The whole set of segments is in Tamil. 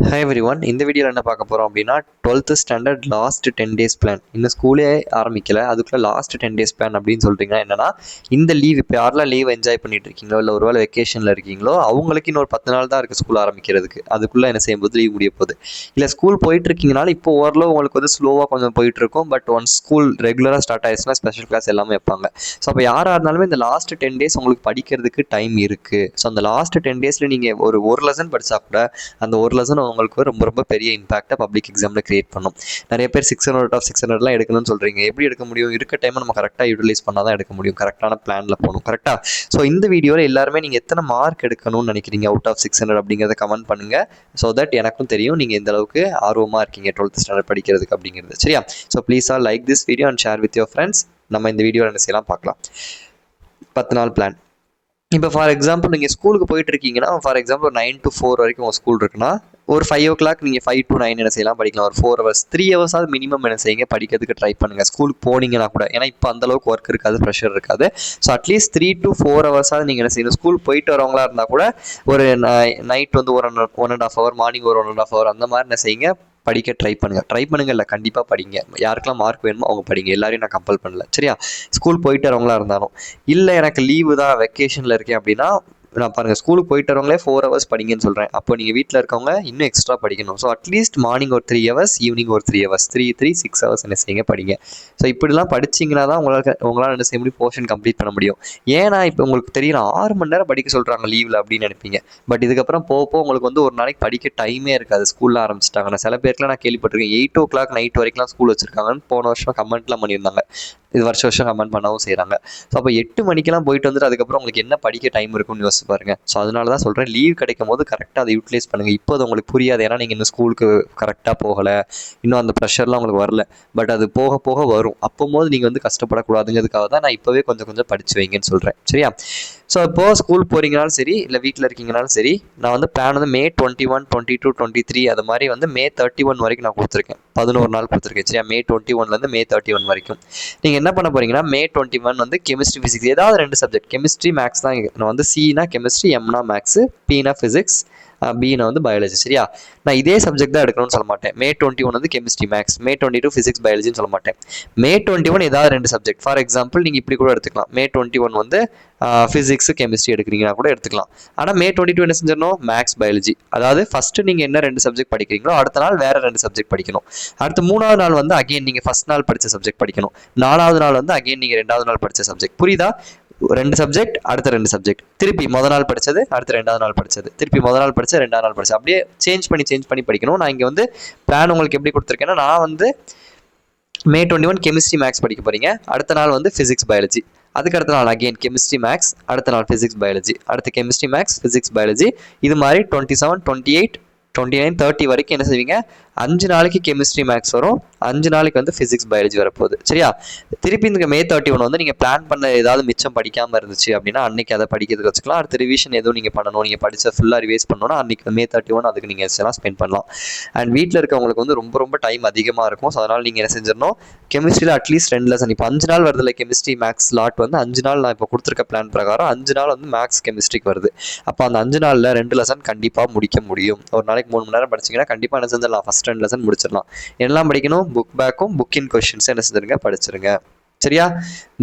Hi every one. இந்த வீடியோவில் என்ன பார்க்க போகிறோம் அப்படின்னா 12th standard last 10 days plan. இன்னும் ஸ்கூலே ஆரம்பிக்கல, அதுக்குள்ளே லாஸ்ட் 10 டேஸ் பிளான் அப்படின்னு சொல்கிறீங்கன்னா என்னன்னா, இந்த லீவ் இப்போ யாரெல்லாம் லீவ் என்ஜாய் பண்ணிட்டு இருக்கீங்களோ இல்லை ஒரு வேளை வெக்கேஷனில் இருக்கீங்களோ அவங்களுக்கு இன்னொரு 10 நாள் தான் இருக்குது ஸ்கூல் ஆரம்பிக்கிறதுக்கு. அதுக்குள்ளே என்ன செய்யும்போது லீவ் முடிய போகுது. இல்லை ஸ்கூல் போயிட்டு இருக்கீங்கனால இப்போ ஓரளவு உங்களுக்கு வந்து ஸ்லோவாக கொஞ்சம் போயிட்டு இருக்கும். பட் ஒன்ஸ் ஸ்கூல் ரெகுலராக ஸ்டார்ட் ஆயிடுச்சுன்னா ஸ்பெஷல் கிளாஸ் எல்லாமே வைப்பாங்க. ஸோ அப்போ யாராக இருந்தாலுமே இந்த லாஸ்ட் 10 டேஸ் உங்களுக்கு படிக்கிறதுக்கு டைம் இருக்குது. ஸோ அந்த லாஸ்ட் 10 டேஸில் நீங்கள் ஒரு லெசன் படித்தா கூட அந்த ஒரு லெசன் உங்களுக்கு ரொம்ப ரொம்ப பெரிய இம்பாக்டை பப்ளிக் எக்ஸாமில் கிரியேட் பண்ணும். நிறைய பேர் 600 out of 600லாம் எடுக்கணும்னு சொல்கிறீங்க. எப்படி எடுக்க முடியும்? இருக்க டைமை நம்ம கரெக்டாக யூட்டிலைஸ் பண்ணால் தான் எடுக்க முடியும். கரெக்டான பிளானில் போகணும். கரெக்டாக. ஸோ இந்த வீடியோவில் எல்லாருமே நீங்கள் எத்தனை மார்க் எடுக்கணும்னு நினைக்கிறீங்க அவுட் ஆஃப் 600 அப்படிங்கிறத கமெண்ட் பண்ணுங்கள். ஸோ தட் எனக்கும் தெரியும் நீங்கள் எந்த அளவுக்கு ஆர்வமாக இருக்கீங்க 12th ஸ்டாண்டர்ட் படிக்கிறதுக்கு அப்படிங்கிறது. சரியா? So please all like this video and share with your friends. நம்ம இந்த வீடியோவில் என்ன செய்யலாம் பார்க்கலாம். 10 நாள் பிளான். இப்போ ஃபார் எக்ஸாம்பிள் நீங்கள் ஸ்கூலுக்கு போயிட்டு இருக்கீங்கன்னா, ஃபார் எக்ஸாம்பிள் ஒரு 9 to 4 வரைக்கும் உங்கள் ஸ்கூல் இருக்குன்னா, ஒரு 5 o'clock நீங்கள் 5 to 9 என்ன செய்யலாம் படிக்கலாம். ஒரு 4 hours 3 hours மினிமம் என்ன செய்யுங்க படிக்கிறதுக்கு ட்ரை பண்ணுங்கள் ஸ்கூலுக்கு போனீங்கன்னா கூட. ஏன்னா இப்போ அந்தளவுக்கு ஒர்க் இருக்காது, ப்ரெஷர் இருக்காது. ஸோ அட்லீஸ்ட் 3 to 4 hours நீங்கள் என்ன செய்யணும். ஸ்கூல் போயிட்டு வரவங்களா இருந்தால் கூட ஒரு நைட் வந்து ஒரு 1.5 hour, மார்னிங் ஒரு 1.5 hour அந்த மாதிரி என்ன செய்யுங்க படிக்க ட்ரை பண்ணுங்கள் இல்லை கண்டிப்பாக படிங்க. யாருக்கெல்லாம் மார்க் வேணுமோ அவங்க படிங்க. எல்லாரையும் நான் கம்பல் பண்ணல. சரியா? ஸ்கூல் போயிட்டு வரவங்களா இருந்தாலும் இல்லை எனக்கு லீவு தான் வெக்கேஷனில் இருக்கேன் அப்படின்னா நான் பாருங்கள் ஸ்கூலுக்கு போயிட்டு வரவங்களே 4 hours படிங்கன்னு சொல்கிறேன். அப்போ நீங்கள் வீட்டில் இருக்கவங்க இன்னும் எக்ஸ்ட்ரா படிக்கணும். ஸோ அட்லீஸ்ட் மார்னிங் ஒரு 3 hours, ஈவினிங் ஒரு 3 hours, 6 hours என்ன செய்யுங்க படிங்க. ஸோ இப்படிலாம் படிச்சிங்கன்னா தான் உங்களால் என்ன செய்ய முடியும், போர்ஷன் கம்ப்ளீட் பண்ண முடியும். ஏன்னா இப்போ உங்களுக்கு தெரியல 6 மணி நேரம் படிக்க சொல்கிறாங்க லீவில் அப்படின்னு நினைப்பீங்க. பட் இதுக்கப்புறம் போக உங்களுக்கு வந்து ஒரு நாளைக்கு படிக்க டைமே இருக்காது. ஸ்கூலில் ஆரம்பிச்சிட்டாங்க. நான் சில பேருக்குலாம் நான் கேள்விப்பட்டிருக்கேன் 8 o'clock நைட் வரைக்கும்லாம் ஸ்கூல் வச்சிருக்காங்கன்னு போன வருஷம் கமெண்ட்லாம் பண்ணியிருந்தாங்க. இது வருஷம் கமெண்ட் பண்ணவும் செய்கிறாங்க. ஸோ அப்போ 8 மணிக்கெல்லாம் போயிட்டு வந்துட்டு அதுக்கப்புறம் உங்களுக்கு என்ன படிக்க டைம் இருக்குன்னு யோசிச்சு பாருங்க. ஸோ அதனால தான் சொல்கிறேன் லீவ் கிடைக்கும் போது கரெக்டாக அதை யூட்டிலைஸ் பண்ணுங்கள். இப்போ அது உங்களுக்கு புரியாது. ஏன்னா நீங்கள் இன்னும் ஸ்கூலுக்கு கரெக்டாக போகலை, இன்னும் அந்த ப்ரெஷர்லாம் உங்களுக்கு வரல. பட் அது போக போக வரும். அப்போது நீங்கள் வந்து கஷ்டப்படக்கூடாதுங்கிறதுக்காக தான் நான் இப்போவே கொஞ்சம் கொஞ்சம் படித்து வைங்கன்னு சொல்கிறேன். சரியா? ஸோ இப்போது ஸ்கூல் போகிறீங்கனாலும் சரி இல்லை வீட்டில் இருக்கீங்கனாலும் சரி, நான் வந்து பிளான் வந்து May 21, 22, 23 அது மாதிரி வந்து May 31 வரைக்கும் நான் கொடுத்துருக்கேன். 11 நாள் கொடுத்துருக்கேன். சரியா? May 21லேருந்து May 31 வரைக்கும் நீங்கள் என்ன பண்ண போகிறீங்கன்னா, May 21 வந்து கெமிஸ்ட்ரி, ஃபிசிக்ஸ் ஏதாவது 2 சப்ஜெக்ட். கெமிஸ்ட்ரி, மேக்ஸ் தான். நான் வந்து சினா கெமிஸ்ட்ரி, எம்னா மேக்ஸு, பினா ஃபிசிக்ஸ், பினா வந்து பயாலஜி. சரியா? நான் இதே சப்ஜெக்ட் தான் எடுக்கணும்னு சொல்ல மாட்டேன். May 21 வந்து கெமிஸ்ட்ரி மேக்ஸ், May 22 ஃபிசிக்ஸ் பயாலஜின்னு சொல்ல மாட்டேன். May 21 ஏதாவது 2 சப்ஜெக்ட். ஃபார் எக்ஸாம்பிள் நீங்கள் இப்படி கூட எடுத்துக்கலாம். May 21 வந்து ஃபிசிக்ஸ் கெமிஸ்ட்ரி எடுக்கிறீங்கன்னா கூட எடுத்துக்கலாம். ஆனால் May 22 என்ன செஞ்சிடணும், மேக்ஸ் பயாலஜி. அதாவது ஃபஸ்ட்டு நீங்கள் என்ன 2 சப்ஜெக்ட் படிக்கிறீங்களோ அடுத்த நாள் வேறு 2 சப்ஜெக்ட் படிக்கணும். அடுத்து 3வது நாள் வந்து அகைன் நீங்கள் ஃபஸ்ட் நாள் படித்த சப்ஜெக்ட் படிக்கணும். 4வது நாள் வந்து அகைன் நீங்கள் 2வது நாள் படித்த சப்ஜெக்ட். புரியுதா? 2 சப்ஜெக்ட், அடுத்த 2 சப்ஜெக்ட், திருப்பி முதல் நாள் படித்தது, அடுத்த 2வது நாள் படித்தது, திருப்பி முதல் நாள் படித்தது, 2வது நாள் படித்தது, அப்படியே சேஞ்ச் பண்ணி படிக்கணும். நான் இங்கே வந்து பிளான் உங்களுக்கு எப்படி கொடுத்துருக்கேன்னா, நான் வந்து May 21 கெமிஸ்ட்ரி மேக்ஸ் படிக்க போகிறீங்க. அடுத்த நாள் வந்து ஃபிசிக்ஸ் பயாலஜி. அதுக்கு அடுத்த நாள் அகெயின் கெமிஸ்ட்ரி மேக்ஸ், அடுத்த நாள் ஃபிசிக்ஸ் பயாலஜி, அடுத்து கெமிஸ்ட்ரி மேக்ஸ், ஃபிசிக்ஸ் பயாலஜி. இது மாதிரி 27, 28, 29, 30 வரைக்கும் என்ன செய்வீங்க, 5 நாளைக்கு கெமிஸ்ட்ரி மேக்ஸ் வரும், 5 நாளைக்கு வந்து ஃபிசிக்ஸ் பயாலஜி வரப்போகுது. சரியா? திருப்பி இந்த May 31 வந்து நீங்கள் பிளான் பண்ண ஏதாவது மிச்சம் படிக்காமல் இருந்துச்சு அப்படின்னா அன்றைக்கி அதை படிக்கிறதுக்கு வச்சுக்கலாம். அடுத்த ரிவிஷன் எதுவும் நீங்கள் பண்ணணும், நீங்கள் படித்த ஃபுல்லாக ரிவைஸ் பண்ணணும்னா அன்றைக்கி May 31 அதுக்கு நீங்கள் எல்லாம் ஸ்பெண்ட் பண்ணலாம். அண்ட் வீட்டில் இருக்கவங்களுக்கு வந்து ரொம்ப ரொம்ப டைம் அதிகமாக இருக்கும். ஸோ அதனால் நீங்கள் என்ன செஞ்சிடணும், கெமிஸ்ட்ரியில் அட்லீஸ்ட் 2 லெசன். இப்போ 5 நாள் வருதுல்ல கெமிஸ்ட்ரி மேக்ஸ் லாட் வந்து 5 நாள் நான் இப்போ கொடுத்துருக்க பிளான் பிரகாரம் 5 நாள் வந்து மேக்ஸ் கெமிஸ்ட்ரிக்கு வருது. அப்போ அந்த 5 நாளில் 2 லெசன் கண்டிப்பாக முடிக்க முடியும். ஒரு நாளைக்கு 3 மணி நேரம் படிச்சிங்கன்னா கண்டிப்பாக என்ன செஞ்சிடலாம், ஃபஸ்ட் 2 லெசன் முடிச்சிடலாம். எல்லாம் படிக்கணும், புக் பேக்கும் புக்கின் கொஸ்டின்ஸ் என்ன செஞ்சிருங்க படிச்சிருங்க. சரியா?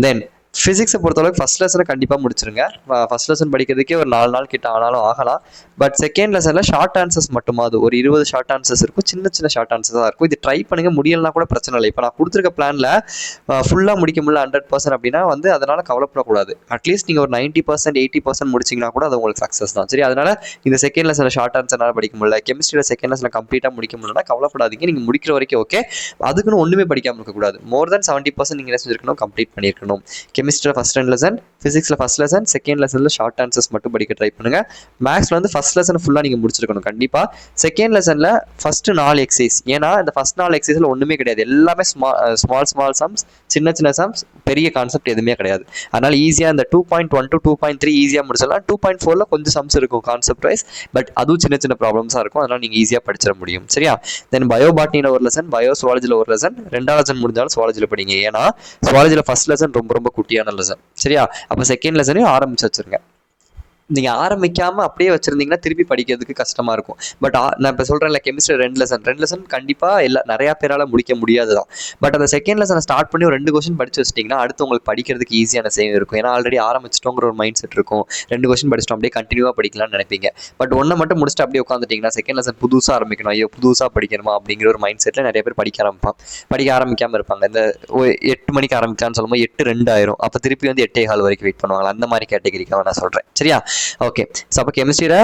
தென் ஃபிசிக்ஸை பொறுத்தளவுக்கு ஃபஸ்ட் லெசனை கண்டிப்பாக முடிச்சிருங்க. ஃபஸ்ட் லெசன் படிக்கிறதுக்கே ஒரு 4 நாள் கிட்ட ஆனாலும் ஆகலாம். பட் செகண்ட் லெசனில் ஷார்ட் ஆன்சர்ஸ் மட்டுமாது ஒரு 20 ஷார்ட் ஆன்சர்ஸ் இருக்கும். சின்ன ஷார்ட் ஆன்சர்ஸ் தான் இருக்கும். இது ட்ரை பண்ணுங்கள். முடியலனா கூட பிரச்சனை இல்லை. இப்போ நான் கொடுத்துருக்க பிளானில் ஃபுல்லாக முடிக்க முடியல 100% அப்படின்னா வந்து அதனால் கவலைப்படக்கூடாது. அட்லீஸ்ட் நீங்கள் ஒரு 90%, 80% முடிச்சிங்கன்னா கூட அது உங்களுக்கு சக்ஸஸ் தான். சரி? அதனால் இந்த செகண்ட் லெசனில் ஷார்ட் ஆன்சர்னால் படிக்க முடியல, கெமிஸ்ட்ரியில் செகண்ட் லெசனில் கம்ப்ளீட்டாக முடிக்க முடியலன்னா கவலைப்படாதீங்க. நீங்கள் முடிக்கிற வரைக்கும் ஓகே. அதுக்குன்னு ஒன்றுமே படிக்காமல் இருக்கக்கூடாது. மோர் தென் 70% நீங்கள் என்ன செஞ்சிருக்கணும், கம்ப்ளீட் பண்ணியிருக்கணும். கெமிஸ்ட்ரியில் ஃபஸ்ட் 2 லெசன், ஃபிசிக்ஸில் ஃபஸ்ட் லெசன், செகண்ட் லெசனில் ஷார்ட் ஆன்சர்ஸ் மட்டும் படிக்க ட்ரை பண்ணுங்கள். மேக்ஸில் வந்து ஃபஸ்ட் லெசன் ஃபுல்லாக நீங்கள் முடிச்சிருக்கணும் கண்டிப்பாக. செகண்ட் லெசனில் ஃபஸ்ட்டு 4 எக்ஸசைஸ். ஏன்னா இந்த ஃபஸ்ட் 4 எக்ஸசைஸில் ஒன்றுமே கிடையாது. எல்லாமே ஸ்மால் சம்ஸ், சின்ன சம்ஸ், பெரிய கான்செப்ட் எதுவுமே கிடையாது. அதனால் ஈஸியாக இந்த 2.1 to 2.3 ஈஸியாக முடிச்சிடலாம். 2.4ல் கொஞ்சம் சம்ஸ் இருக்கும் கான்செப்ட் வைஸ். பட் அதுவும் சின்ன ப்ராப்ளம்ஸாக இருக்கும். அதனால் நீங்கள் ஈஸியாக படிச்சிட முடியும். சரியா? தென் பயோ பாட்னியில் ஒரு லெசன், பயோ சுவாலஜியில் ஒரு லெசன், 2வது லெசன் முடிஞ்சாலும் சுவாலஜியில் படிங்க. ஏன்னா சுவாலஜியில் ஃபஸ்ட் லெசன் ரொம்ப குட்டியான லெசன். சரியா? அப்போ செகண்ட் லெசனையும் ஆரம்பிச்சு வச்சிருங்க. நீங்கள் ஆரம்பிக்காமல் அப்படியே வச்சுருந்தீங்கன்னா திருப்பி படிக்கிறதுக்கு கஷ்டமாக இருக்கும். பட் நான் இப்போ சொல்கிறேன்ல, கெமிஸ்ட்ரி 2 லெசன் கண்டிப்பாக நிறையா பேரால் முடிக்க முடியாது தான். பட் அந்த செகண்ட் லெசனை ஸ்டார்ட் பண்ணி ஒரு 2 கொஸ்டின் படித்து வச்சிட்டிங்கன்னா அடுத்து உங்களுக்கு படிக்கிறதுக்கு ஈஸியான சேவ் இருக்கும். ஏன்னா ஆல்ரெடி ஆரம்பிச்சிட்டோங்கிற ஒரு மைண்ட் செட் இருக்கும். 2 கொஸ்டின் படிச்சிட்டோம், அப்படியே கண்டினியூவாக படிக்கலாம்னு நினைப்பீங்க. பட் ஒன்றை மட்டும் முடிச்சுட்டு அப்படியே உட்காந்துட்டிங்கன்னா செகண்ட் லெசன் புதுசாக ஆரம்பிக்கணும், ஐயோ புதுசாக படிக்கணுமா அப்படிங்கிற ஒரு மைண்ட் செட்டில் நிறைய பேர் படிக்க ஆரம்பிக்காமல் இருப்பாங்க. இந்த 8 மணிக்கு ஆரம்பிச்சான்னு சொல்லும்போது 8:02 ஆயிரும். அப்போ திருப்பி வந்து 8:15 வரைக்கும் வெயிட் பண்ணுவாங்க. அந்த மாதிரி கேட்டகரிக்காக நான் சொல்கிறேன். சரியா? ஓகே. ஸோ அப்போ கெமிஸ்ட்ரியில்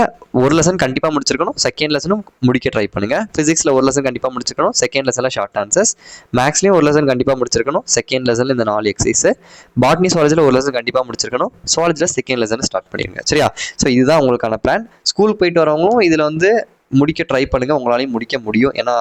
ஒரு லெசன் கண்டிப்பாக முடிச்சிருக்கணும், செகண்ட் லெசனும் முடிக்க ட்ரை பண்ணுங்கள். ஃபிசிக்ஸில் ஒரு லெசன் கண்டிப்பாக முடிச்சிருக்கணும், செகண்ட் லெசனில் ஷார்ட் ஆன்சர்ஸ். மேக்ஸ்லேயும் ஒரு லெசன் கண்டிப்பாக முடிச்சிருக்கணும், செகண்ட் லெசனில் இந்த 4 எக்ஸசைஸ். பாட்னி சுவாலஜியில் ஒரு லெசன் கண்டிப்பாக முடிச்சிருக்கணும், சுவாலஜியில் செகண்ட் லெசன் ஸ்டார்ட் பண்ணிடுங்க. சரியா? ஸோ இதுதான் உங்களுக்கான பிளான். ஸ்கூல் போயிட்டு வரவங்களும் இதில் வந்து முடிக்க ட்ரை பண்ணுங்கள், உங்களாலையும் முடிக்க முடியும். ஏன்னா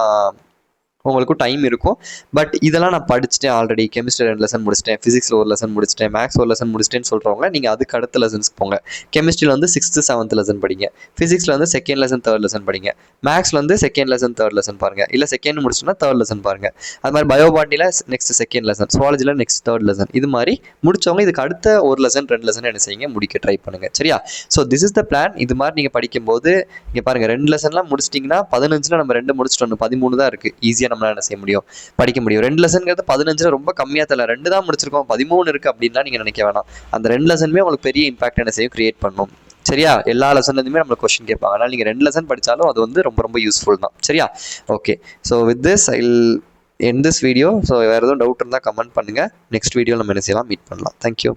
உங்களுக்கும் டைம் இருக்கும். பட் இதெல்லாம் நான் படிச்சுட்டேன் ஆல்ரெடி, கெமிஸ்ட்ரி 2 லெசன் முடிச்சிட்டேன், ஃபிசிக்ஸில் ஒரு லெசன் முடிச்சிட்டேன், மேக்ஸ் ஒரு லெசன் முடிச்சிட்டேன்னு சொல்கிறவங்க நீங்கள் அதுக்கு அடுத்த லெசன்ஸ்க்கு போங்க. கெமிஸ்ட்ரியில் வந்து 6th 7th லெசன் படிங்க, ஃபிசிக்ஸில் வந்து செகண்ட் லெசன் 3rd லெசன் படிங்க, மேக்ஸில் வந்து செகண்ட் லெசன் 3rd லெசன் பாருங்கள், இல்லை செகண்ட் முடிச்சுன்னா 3rd லெசன் பாருங்கள். அது மாதிரி பயோபாட்டியில் நெக்ஸ்ட் செகண்ட் லெசன், சுவாலஜியில் நெக்ஸ்ட் 3rd லெசன். இது மாதிரி முடிச்சவங்க இதுக்கு அடுத்த ஒரு லெசன் 2 லெசன் என்ன செய்யுங்க, முடிக்க ட்ரை பண்ணுங்கள். சரியா? So this is the plan. இது மாதிரி நீங்கள் படிக்கும்போது இங்கே பாருங்கள், 2 லெசன்லாம் முடிச்சிட்டிங்கன்னா 15ல் நம்ம 2 முடிச்சிட்டோம், 13 தான் இருக்குது. ஈஸியாக நம்மளால் என்ன செய்ய முடியும், படிக்க முடியும். 2 லெசன்ங்கிறது 15 ரொம்ப கம்மியாக தெரியல, 2 தான் முடிச்சிருக்கோம் 13 இருக்குது அப்படின்லாம் நீங்கள் நினைக்க வேணாம். அந்த 2 லெசனுமே உங்களுக்கு பெரிய இம்பாக்ட் என்ன செய்யும், கிரியேட் பண்ணும். சரியா? எல்லா லெசன்லேருந்துமே நம்மளுக்கு கொஸ்டின் கேட்பாங்க. அதனால் நீங்கள் 2 லெசன் படித்தாலும் அது வந்து ரொம்ப ரொம்ப யூஸ்ஃபுல் தான். சரியா? Okay. So with this I will end this video. So வேறு எதுவும் டவுட் இருந்தால் கமெண்ட் பண்ணுங்கள். நெக்ஸ்ட் வீடியோ நம்ம என்ன செய்யலாம், மீட் பண்ணலாம். தேங்க்யூ.